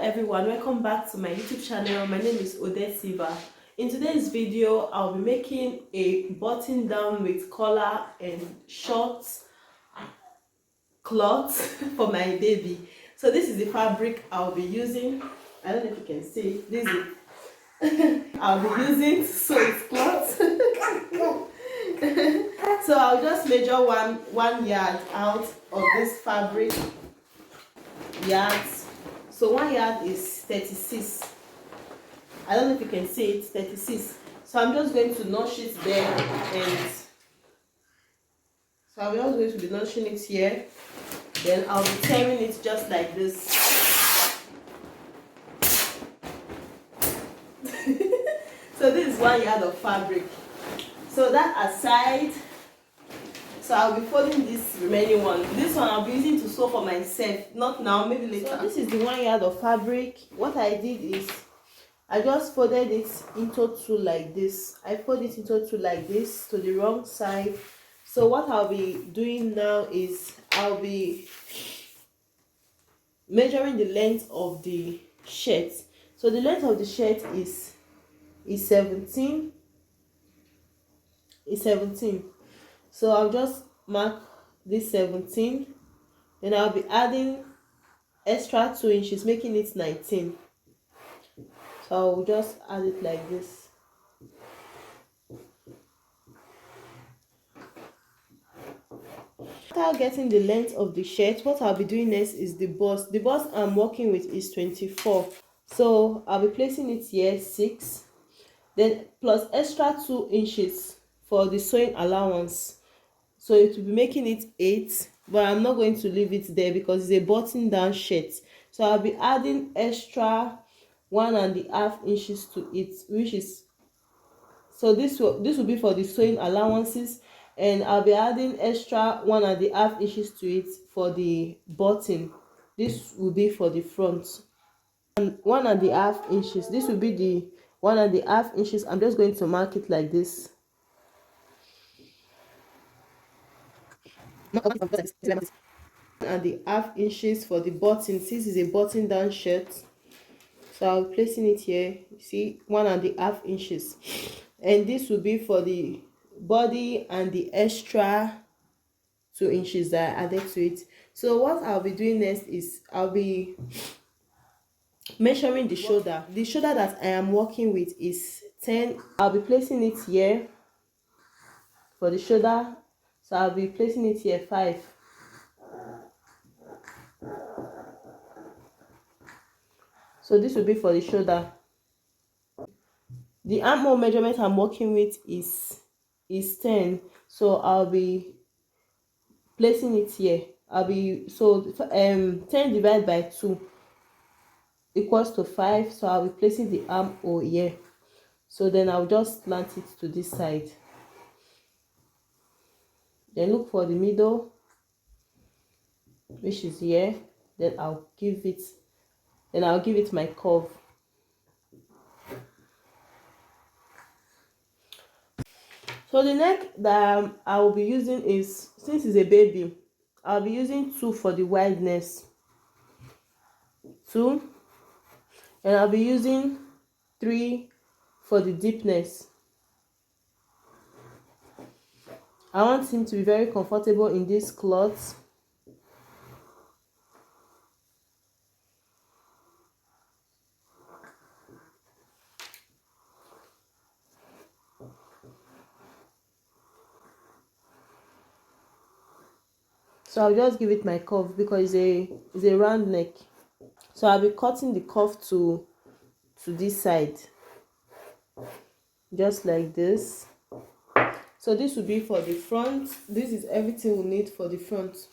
everyone, welcome back to my YouTube channel. My name is Odette Silva. In today's video, I'll be making a button down with collar and short cloth for my baby. So this is the fabric I'll be using. I don't know if you can see. This is I'll be using to sew its cloth. So I'll just measure one yard out of this fabric yards. So 1 yard is 36. I don't know if you can see it, 36. So I'm just going to notch it there, and so I'm just going to be notching it here. Then I'll be tearing it just like this. So this is 1 yard of fabric. So that aside, so I'll be folding this remaining one. This one I'll be using to sew for myself, not now, maybe later. So this is the 1 yard of fabric. What I did is I just folded it into two like this. I fold it into two like this to the wrong side. So what I'll be doing now is I'll be measuring the length of the shirt. So the length of the shirt is 17. Is 17. So I'll just mark this 17. Then I'll be adding extra 2 inches, making it 19. So I'll just add it like this. After getting the length of the shirt, what I'll be doing next is the bust. The bust I'm working with is 24. So I'll be placing it here 6. Then plus extra 2 inches for the sewing allowance. So it will be making it 8. But I'm not going to leave it there because it's a button down shirt. So I'll be adding extra 1.5 inches to it, which is, so this will be for the sewing allowances, and I'll be adding extra 1.5 inches to it for the button. This will be for the front, and 1.5 inches. This will be the 1.5 inches. I'm just going to mark it like this. And the 1/2 inches for the button. This is a button down shirt, so I'll be placing it here. You see, 1.5 inches, and this will be for the body and the extra 2 inches that I added to it. So what I'll be doing next is I'll be measuring the shoulder. The shoulder that I am working with is 10. I'll be placing it here for the shoulder. So I'll be placing it here 5. So this will be for the shoulder. The armhole measurement I'm working with is 10. So I'll be placing it here. So 10 divided by 2 equals to 5. So I'll be placing the armhole here. So then I'll just slant it to this side. Then look for the middle, which is here. Then I'll give it my curve. So the neck that I will be using is, since it's a baby, I'll be using 2 for the wideness, 2, and I'll be using 3 for the deepness. I want him to be very comfortable in this cloth. So I'll just give it my curve because it's a round neck. So I'll be cutting the curve to this side, just like this. So this will be for the front. This is everything we need for the front.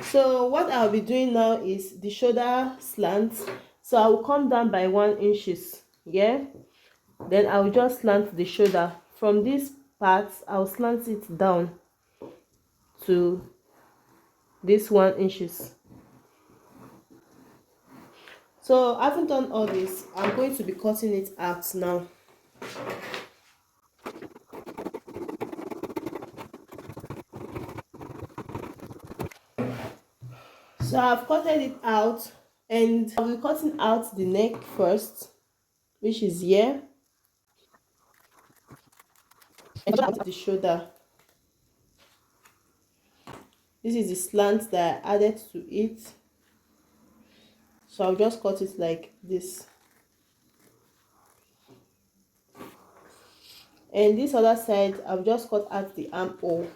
So what I'll be doing now is the shoulder slant. So I will come down by 1 inches. Yeah. Then I will just slant the shoulder. From this part, I'll slant it down to this 1 inches. So having done all this, I'm going to be cutting it out now. So I've cutted it out, And I'll be cutting out the neck first, which is here, and the shoulder. This is the slant that I added to it, so I'll just cut it like this. And this other side, I'll just cut out the armhole,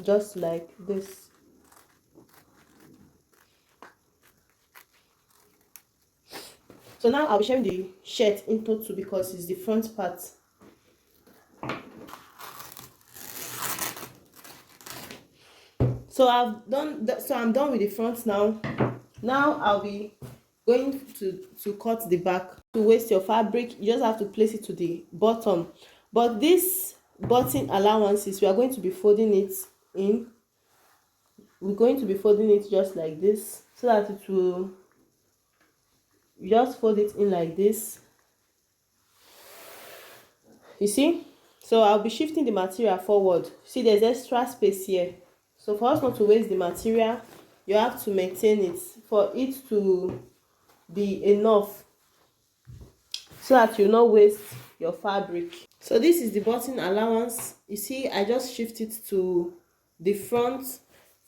just like this. So now I'll be sharing the shirt into two because it's the front part. So I'm done with the front now. Now I'll be going to cut the back. To waste your fabric, you just have to place it to the bottom. But this button allowances, we are going to be folding it in. We're going to be folding it just like this, so that it will, just fold it in like this. You see? So I'll be shifting the material forward. See, there's extra space here. So for us not to waste the material, you have to maintain it for it to be enough, so that you not waste your fabric. So this is the button allowance. You see, I just shift it to the front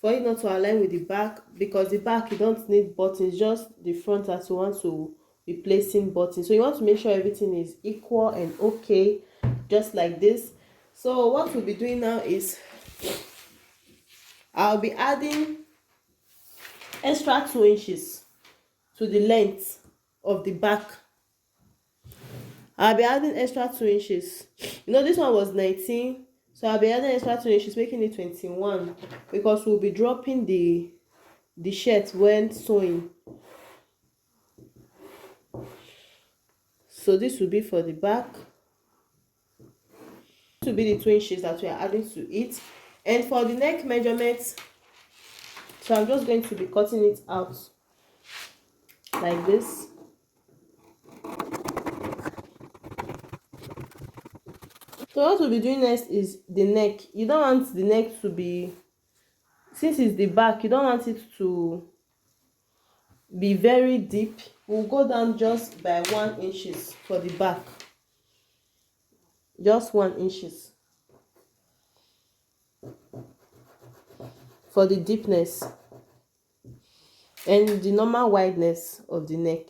for it not to align with the back, because the back you don't need buttons, just the front that you want to be placing buttons. So you want to make sure everything is equal and okay, just like this. So what we'll be doing now is I'll be adding extra 2 inches to the length of the back. I'll be adding extra 2 inches. You know, this one was 19, so I'll be adding extra 2 inches, making it 21, because we'll be dropping the shirt when sewing. So this will be for the back. This will be the 2 inches that we are adding to it. And for the neck measurement, so I'm just going to be cutting it out like this. So what we'll be doing next is the neck. You don't want the neck to be, since it's the back, you don't want it to be very deep. We'll go down just by 1 inches for the back. Just 1 inches for the deepness and the normal wideness of the neck.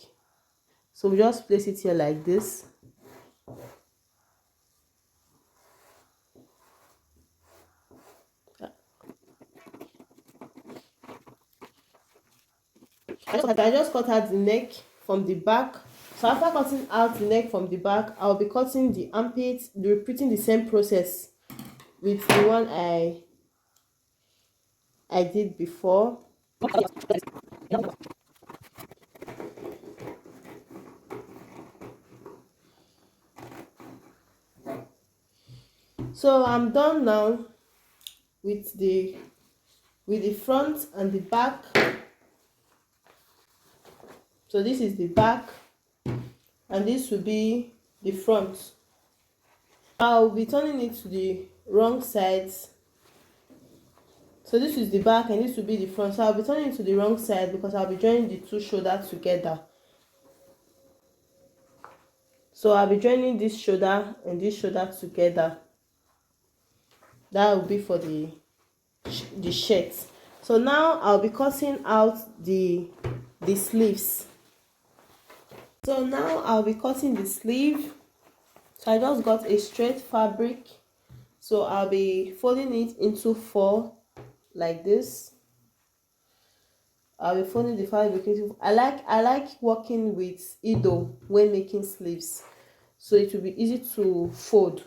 So we just place it here like this. I just cut out the neck from the back. So after cutting out the neck from the back, I'll be cutting the armpits, repeating the same process with the one I did before. So I'm done now with the front and the back. So this is the back and this will be the front. I'll be turning it to the wrong sides. So this is the back and this will be the front. So I'll be turning it to the wrong side because I'll be joining the two shoulders together. So I'll be joining this shoulder and this shoulder together. That will be for the shirt. So now I'll be cutting out the sleeves. So now I'll be cutting the sleeve. So I just got a straight fabric. So I'll be folding it into 4 like this. I'll be folding the fabric into. I like working with Ido when making sleeves, so it will be easy to fold.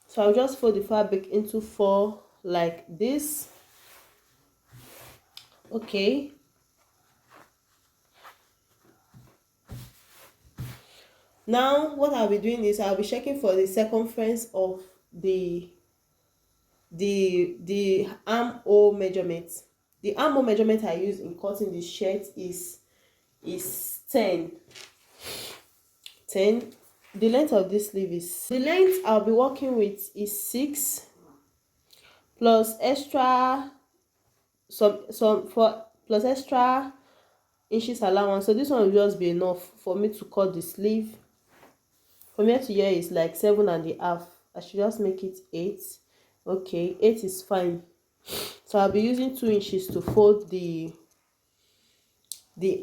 So I'll just fold the fabric into 4 like this. Okay. Now what I'll be doing is I'll be checking for the circumference of the armhole measurement. The armhole measurement I use in cutting the shirt is 10. The length of this sleeve is, the length I'll be working with is 6 plus extra plus extra inches allowance, so this one will just be enough for me to cut the sleeve. From here to here is like 7.5. I should just make it 8. Okay, 8 is fine. So I'll be using 2 inches to fold the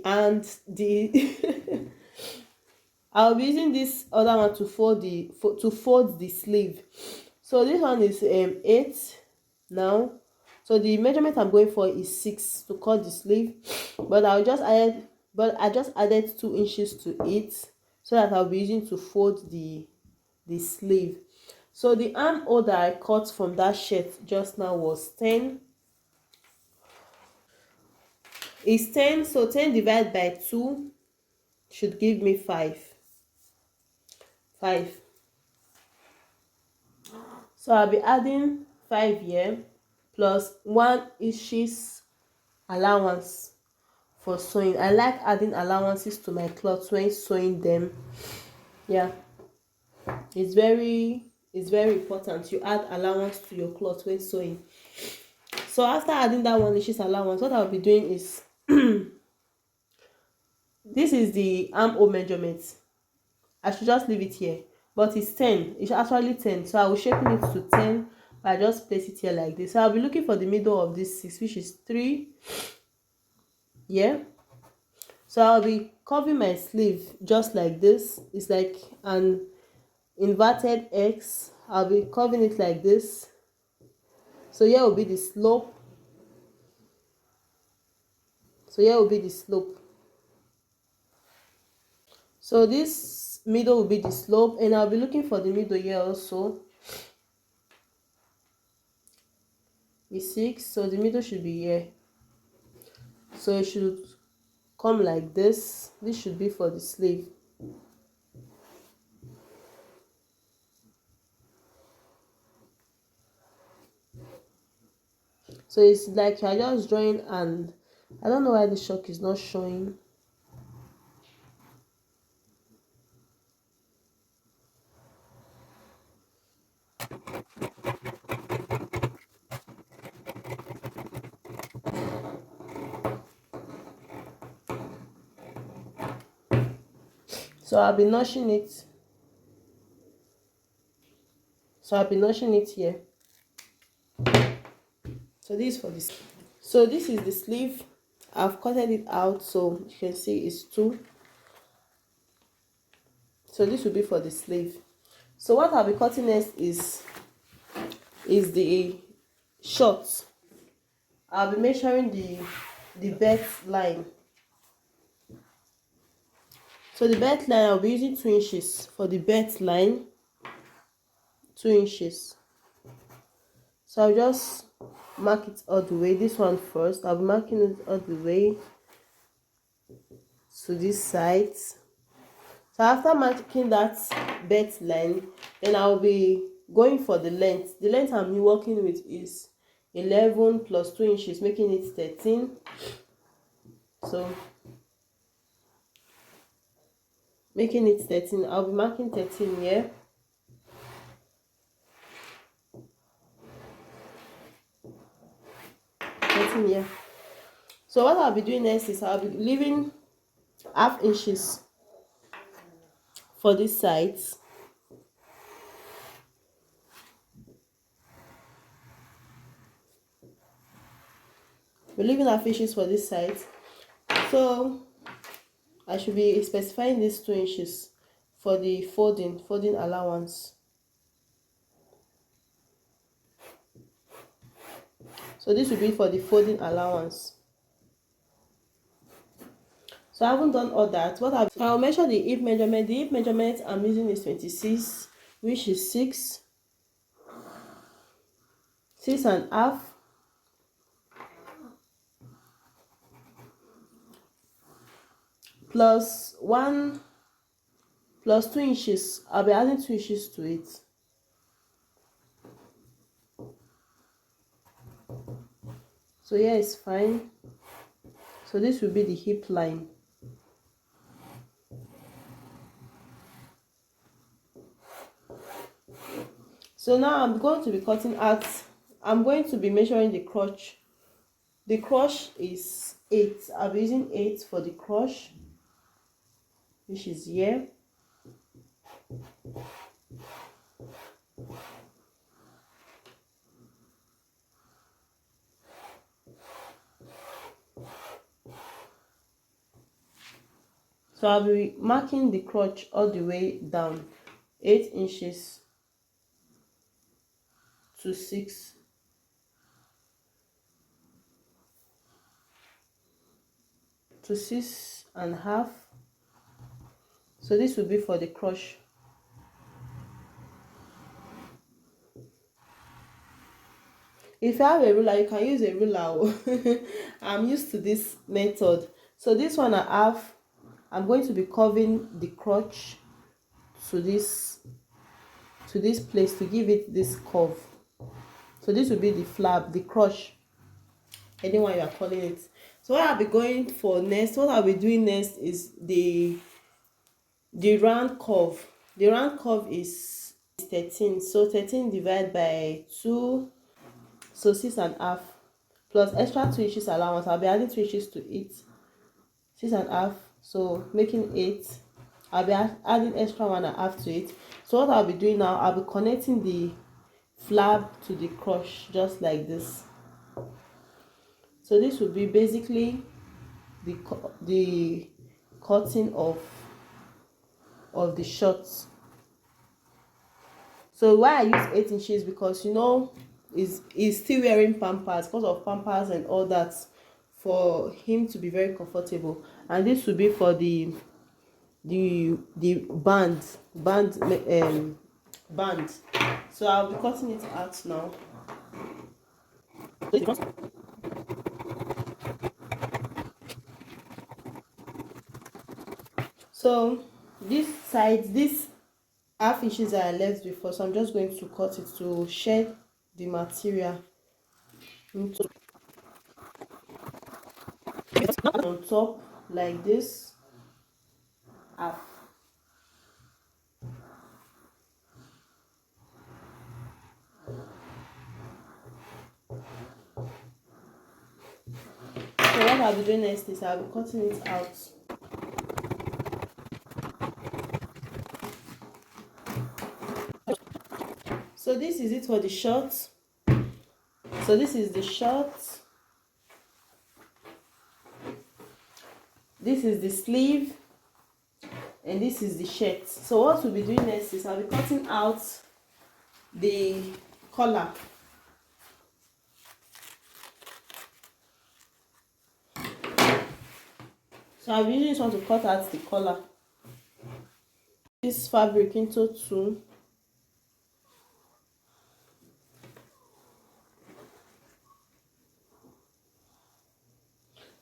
and the I'll be using this other one to fold the sleeve. So this one is 8 now. So the measurement I'm going for is 6 to cut the sleeve, but I just added 2 inches to it so that I'll be using to fold the sleeve. So the armhole that I cut from that shirt just now was 10. Is 10, so 10 divided by 2 should give me 5. So I'll be adding 5 here plus 1 inches allowance for sewing. I like adding allowances to my clothes when sewing them. Yeah, it's very important you add allowance to your cloth when sewing. So after adding that 1 inches allowance, what I'll be doing is this is the armhole measurement. I should just leave it here, but it's 10. It's actually 10, so I will shape it to 10. I just place it here like this. So I'll be looking for the middle of this 6, which is 3. Yeah, so I'll be covering my sleeve just like this. It's like an inverted X. I'll be covering it like this. So here will be the slope. So this middle will be the slope, and I'll be looking for the middle here also. Is 6, so the middle should be here. So it should come like this. This should be for the sleeve. So it's like you're just drawing, and I don't know why the chalk is not showing. So I'll be notching it. Here. So this is for this. So this is the sleeve. I've cutted it out, so you can see it's 2. So this will be for the sleeve. So what I'll be cutting next is the shorts. I'll be measuring the belt line. So the belt line, I'll be using 2 inches for the belt line. 2 inches. So I'll just mark it all the way. This one first. I'll be marking it all the way to this side. So after marking that belt line, then I'll be going for the length. The length I'm working with is 11 plus 2 inches, making it 13. So making it 13, I'll be marking 13 here. Here. So what I'll be doing next is I'll be leaving half inches for this side. We're leaving half inches for this side. So I should be specifying these 2 inches for the folding allowance. So this will be for the folding allowance. So I haven't done all that. I'll measure the hip measurement. The hip measurement I'm using is 26, which is 6.5 plus 1 plus 2 inches. I'll be adding 2 inches to it. So here is fine. So this will be the hip line. So now I'm going to be cutting out. I'm going to be measuring the crotch. The crotch is 8. I'll be using 8 for the crush, which is here. So I'll be marking the crotch all the way down 8 inches to 6. To 6.5. So this will be for the crush. If you have a ruler, you can use a ruler. I'm used to this method. So this one I'm going to be curving the crotch to this place to give it this curve. So this will be the flap, the crush, anyone you are calling it. So what I'll be going for next, what I'll be doing next is the round curve. The round curve is 13. So 13 divided by 2, so 6.5, plus extra 2 inches allowance. I'll be adding 2 inches to it, 6.5, so making 8. I'll be adding extra 1.5 to it. So what I'll be doing now, I'll be connecting the flap to the crush just like this. So this will be basically the cutting of the shorts. So why I use 8 inches, because is still wearing pampers, because of pampers and all that, for him to be very comfortable. And this will be for the band. So I'll be cutting it out now. So this side, this half inches that I left before, so I'm just going to cut it to shed the material into on top like this, half. So what I'll be doing next is I'll be cutting it out. So this is it for the short. So this is the short. This is the sleeve. And this is the shirt. So what we'll be doing next is I'll be cutting out the collar. So I'll be using this one to cut out the collar. This fabric into 2.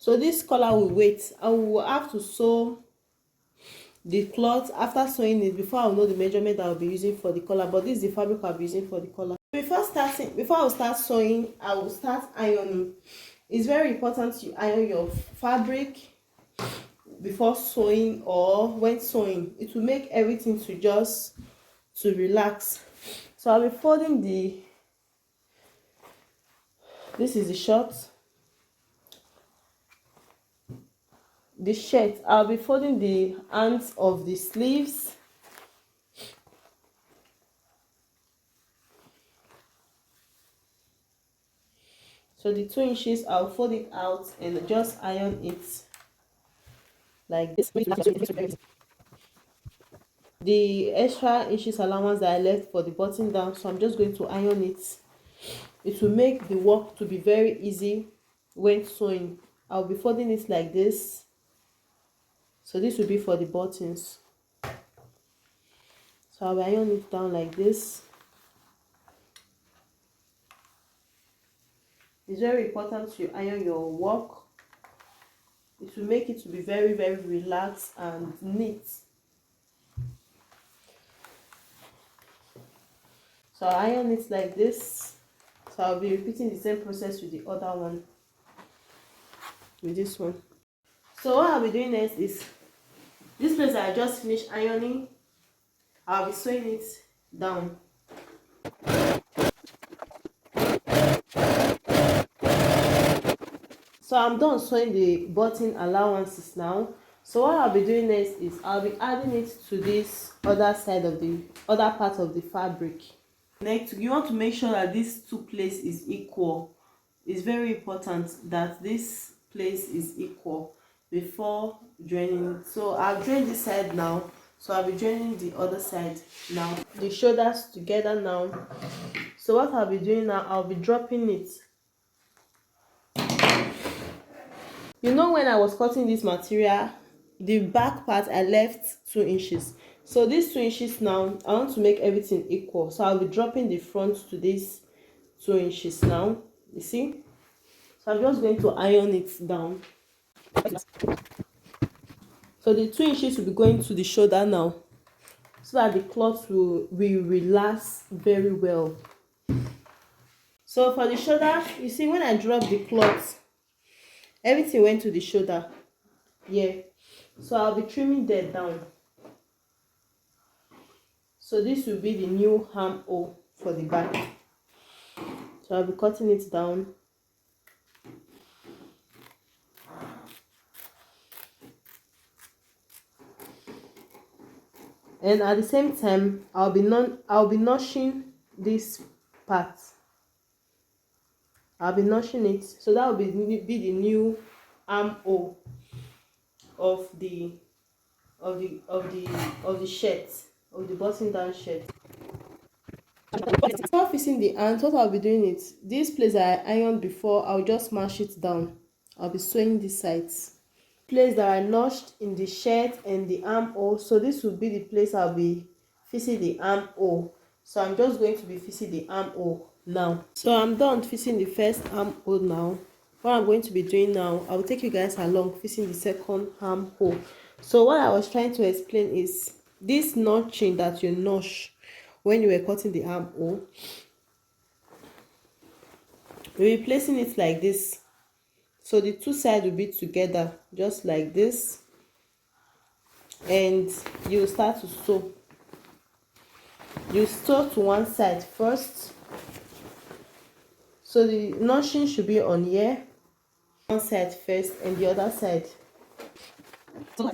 So this collar will wait. I will have to sew the cloth after sewing it before I'll know the measurement I'll be using for the collar. But this is the fabric I'll be using for the collar. Before I'll start sewing, I will start ironing. It's very important you iron your fabric before sewing or when sewing. It will make everything to relax. So I'll be folding this is the short. The shirt, I'll be folding the ends of the sleeves. So the 2 inches, I'll fold it out and just iron it like this. The extra inches allowance that I left for the button down, so I'm just going to iron it. It will make the work to be very easy when sewing. I'll be folding it like this. So this will be for the buttons. So I'll iron it down like this. It's very important to iron your work. It will make it to be very, very relaxed and neat. So I iron it like this. So I'll be repeating the same process with the other one. With this one. So what I'll be doing next is this place that I just finished ironing, I'll be sewing it down. So I'm done sewing the button allowances now. So what I'll be doing next is I'll be adding it to this other side of the other part of the fabric. Next, you want to make sure that this two place is equal. It's very important that this place is equal before joining it. So I've joined this side now, so I'll be joining the other side now, the shoulders together now. So what I'll be doing now, I'll be dropping it. You know, when I was cutting this material, the back part I left 2 inches. So these 2 inches now, I want to make everything equal. So I'll be dropping the front to this 2 inches now. You see? So I'm just going to iron it down. So the 2 inches will be going to the shoulder now, so that the cloth will relax very well. So for the shoulder, you see, when I drop the cloth, everything went to the shoulder. Yeah. So I'll be trimming that down. So this will be the new armhole for the back. So I'll be cutting it down. And at the same time, I'll be notching this part. I'll be notching it, so that will be the new armhole of the shirt, of the button down shirt. Before fixing the hands, what I'll be doing is this place that I ironed before, I'll just mash it down. I'll be sewing the sides. Place that I notched in the shirt and the armhole, so this will be the place I'll be fixing the armhole. So I'm just going to be fixing the armhole now. So I'm done fixing the first armhole now. What I'm going to be doing now, I will take you guys along fixing the second armhole. So what I was trying to explain is this notching that you notch when you were cutting the armhole, you'll be placing it like this. So the two sides will be together, just like this, and you start to sew. You sew to one side first, so the notching should be on here, one side first and the other side. So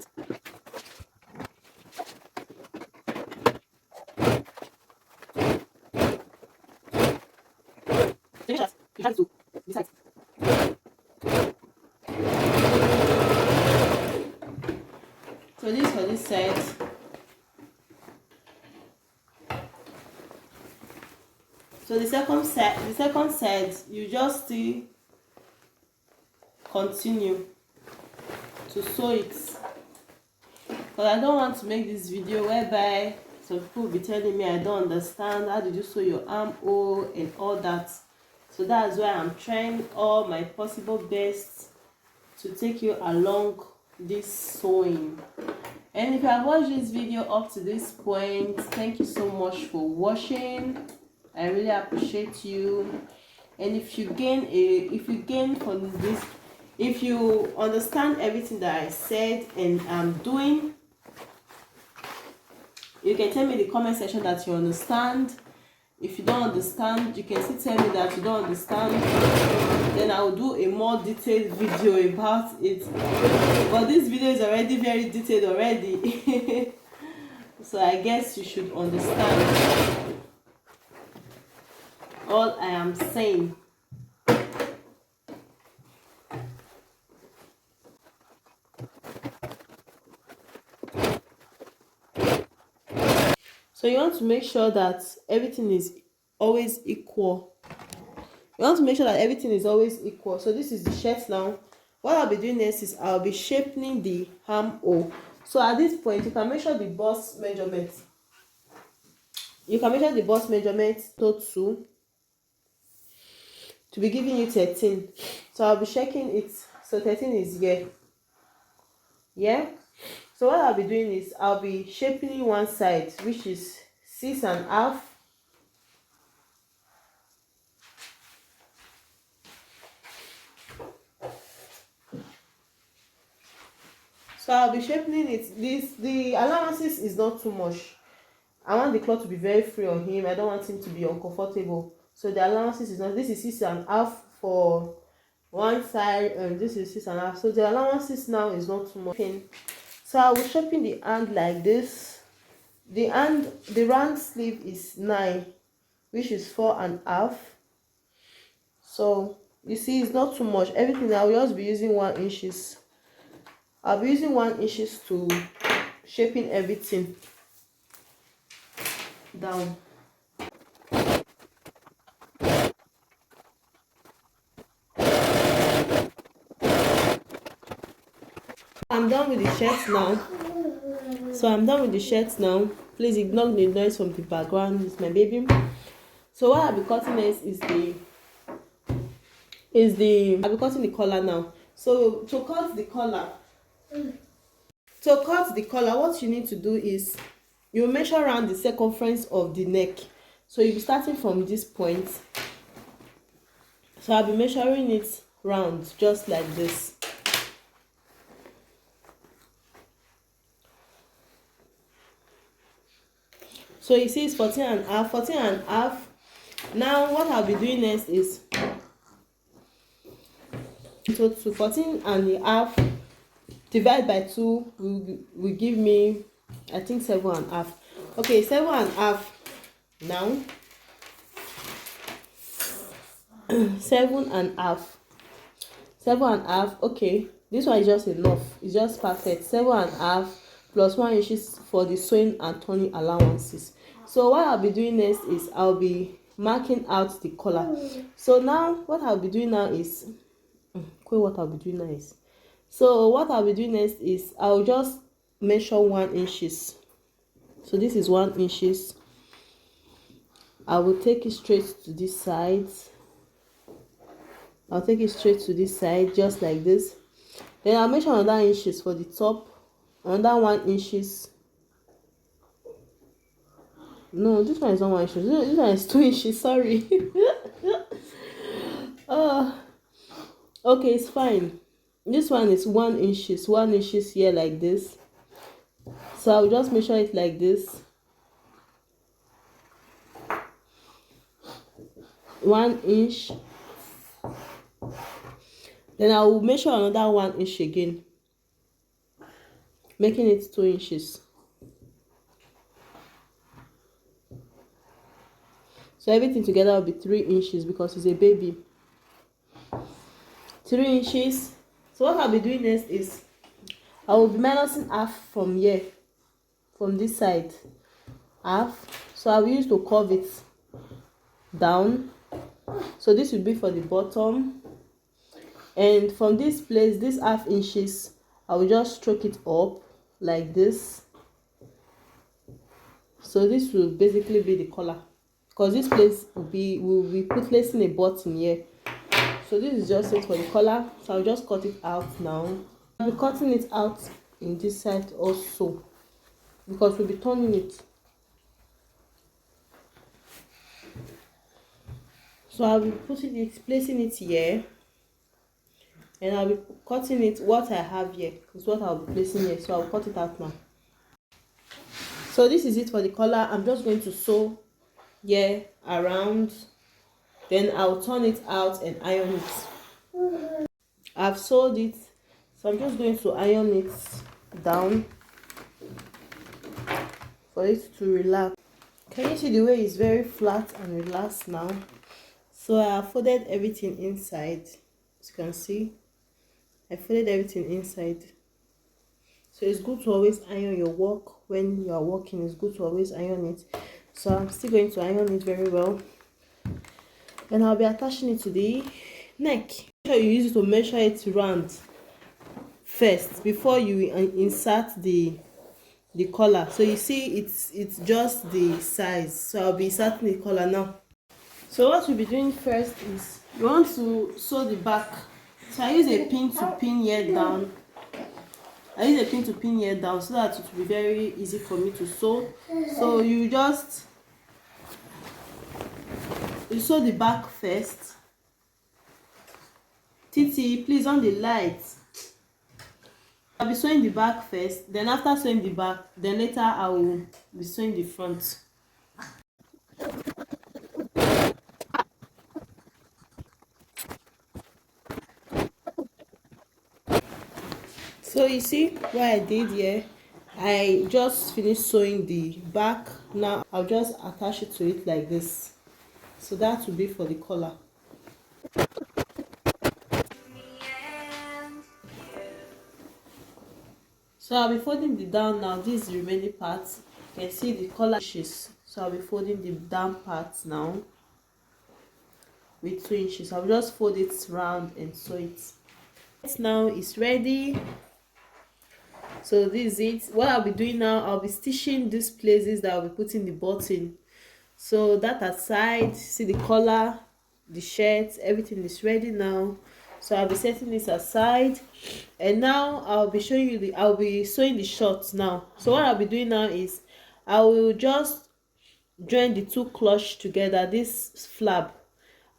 this for this side. So the second side, you just still continue to sew it, because I don't want to make this video whereby some people will be telling me I don't understand, how did you sew your armhole and all that. So that's why I'm trying all my possible best to take you along this sewing. And if you have watched this video up to this point, thank you so much for watching. I really appreciate you. And if you gain from this, if you understand everything that I said and I'm doing, you can tell me in the comment section that you understand. If you don't understand, you can still tell me that you don't understand. Then I will do a more detailed video about it. But this video is already very detailed already. So I guess you should understand all I am saying. So you want to make sure that everything is always equal. You want to make sure that everything is always equal. So this is the shirt now. What I'll be doing next is I'll be shaping the armhole. So at this point, you can measure the bust measurement. You can measure the bust measurement to be giving you 13. So I'll be checking it. So 13 is here. Yeah. So what I'll be doing is I'll be shaping one side, which is 6.5. So I'll be shaping it. The allowances is not too much. I want the cloth to be very free on him. I don't want him to be uncomfortable. So the allowances is not. This is 6.5 for one side, and this is 6.5. So the allowances now is not too much. So I will shaping the hand like this. The round sleeve is 9, which is 4.5. So you see, it's not too much. Everything I will just be using 1 inches. I'll be using 1 inches to shaping everything down. I'm done with the shirt now. So I'm done with the shirt now. Please ignore the noise from the background. It's my baby. So what I'll be cutting next is I'll be cutting the collar now. So to cut the collar, what you need to do is you measure around the circumference of the neck. So you'll be starting from this point. So I'll be measuring it round just like this. So you see it's 14.5. Now what I'll be doing next is so to 14.5 divide by 2 will give me, I think, 7.5. Okay, 7.5 now. 7.5. Okay, this one is just enough. It's just perfect. 7.5 plus 1 inches for the sewing and turning allowances. So what I'll be doing next is I'll be marking out the collar. So now what I'll be doing now is I'll just measure 1 inches. So this is 1 inches. I will take it straight to this side. I'll take it straight to this side just like this. Then I'll measure another inches for the top, another 1 inches. No, this one is not 1 inch. This one is 2 inches. Sorry. Okay, it's fine. This one is 1 inches. 1 inches here like this. So I'll just measure it like this. 1 inch. Then I will measure another 1 inch again, making it 2 inches. So everything together will be 3 inches because it's a baby. 3 inches. So what I'll be doing next is I will be minusing half from here, from this side, half. So I will use to curve it down. So this will be for the bottom, and from this place, this half inches, I will just stroke it up like this. So this will basically be the collar, because this place will be placing a button here. So this is just it for the collar. So I'll just cut it out now. I'll be cutting it out in this side also, because we'll be turning it. So I'll be placing it here, and I'll be cutting it. What I have here is what I'll be placing here. So I'll cut it out now. So this is it for the collar. I'm just going to sew here around, then I'll turn it out and iron it. I've sewed it, so I'm just going to iron it down for it to relax. Can you see the way it's very flat and relaxed now? So I have folded everything inside. As you can see, I folded everything inside. So it's good to always iron your work when you are working. It's good to always iron it. So I'm still going to iron it very well, and I'll be attaching it to the neck. Make sure you use it to measure it round first before you insert the collar. So you see it's just the size. So I'll be inserting the collar now. So what we'll be doing first is you want to sew the back. So I use a pin to pin here down. So that it will be very easy for me to sew. So you sew the back first. Titi, please on the light. I'll be sewing the back first. Then after sewing the back, then later I will be sewing the front. So you see what I did here? I just finished sewing the back. Now I'll just attach it to it like this. So that will be for the collar. So I'll be folding the down now. This is the remaining part. You can see the collar inches. So I'll be folding the down part now with 2 inches. I'll just fold it round and sew it. Now it's ready. So this is it. What I'll be doing now, I'll be stitching these places that I'll be putting the button. So that aside, see the collar, the shirt, everything is ready now. So I'll be setting this aside, and now I'll be showing you I'll be sewing the shorts now. So what I'll be doing now is I will just join the two clutch together, this flap.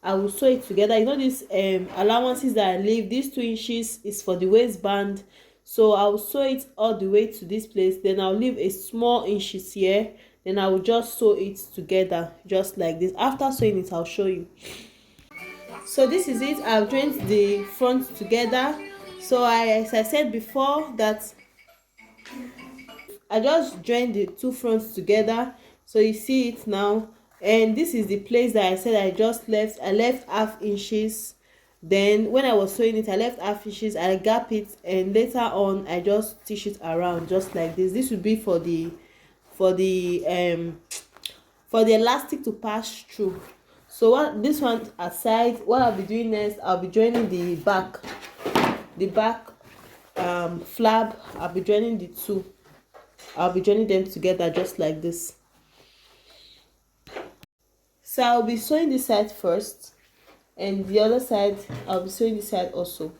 I will sew it together. You know, these allowances that I leave, these 2 inches is for the waistband. So I'll sew it all the way to this place, then I'll leave a small inches here, then I will just sew it together just like this. After sewing it, I'll show you. So this is it. I've joined the front together. So as I said before, that I just joined the two fronts together. So you see it now, and this is the place that I said I just left. I left half inches. Then when I was sewing it, I left half inches. I gap it, and later on I just stitch it around just like this. This would be for the elastic to pass through. So what this one aside, what I'll be doing next, I'll be joining the back flap. I'll be joining the two. I'll be joining them together just like this. So I'll be sewing this side first, and the other side I'll be sewing this side also.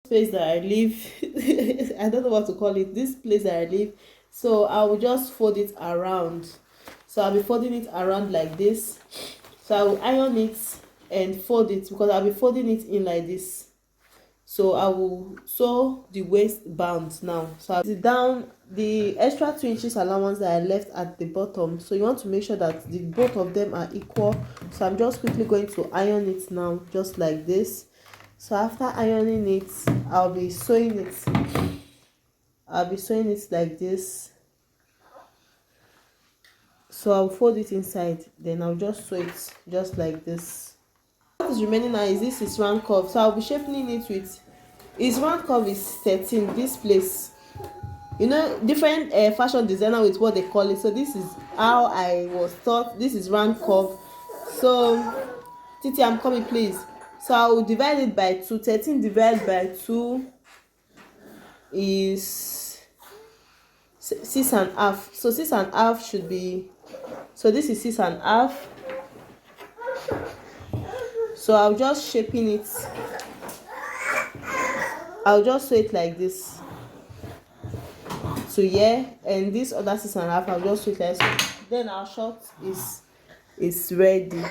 Place that I leave I don't know what to call it, this place that I leave. So I will just fold it around. So I'll be folding it around like this. So I will iron it and fold it, because I'll be folding it in like this. So I will sew the waistband now. So I'll down the extra 2 inches allowance that I left at the bottom. So you want to make sure that both of them are equal. So I'm just quickly going to iron it now just like this. So after ironing it, I'll be sewing it like this. So I'll fold it inside, then I'll just sew it just like this. What is remaining now is this is round curve. So I'll be shaping it with, its round curve is 13, this place. You know, different fashion designer with what they call it. So this is how I was taught. This is round curve. So Titi, I'm coming, please. So I will divide it by 2. 13 divided by 2 is 6.5. So 6.5 should be, so this is 6.5. So I'll just shaping it. I'll just sew it like this to here, and this other 6.5 I'll just sew it like so. Then our short is ready.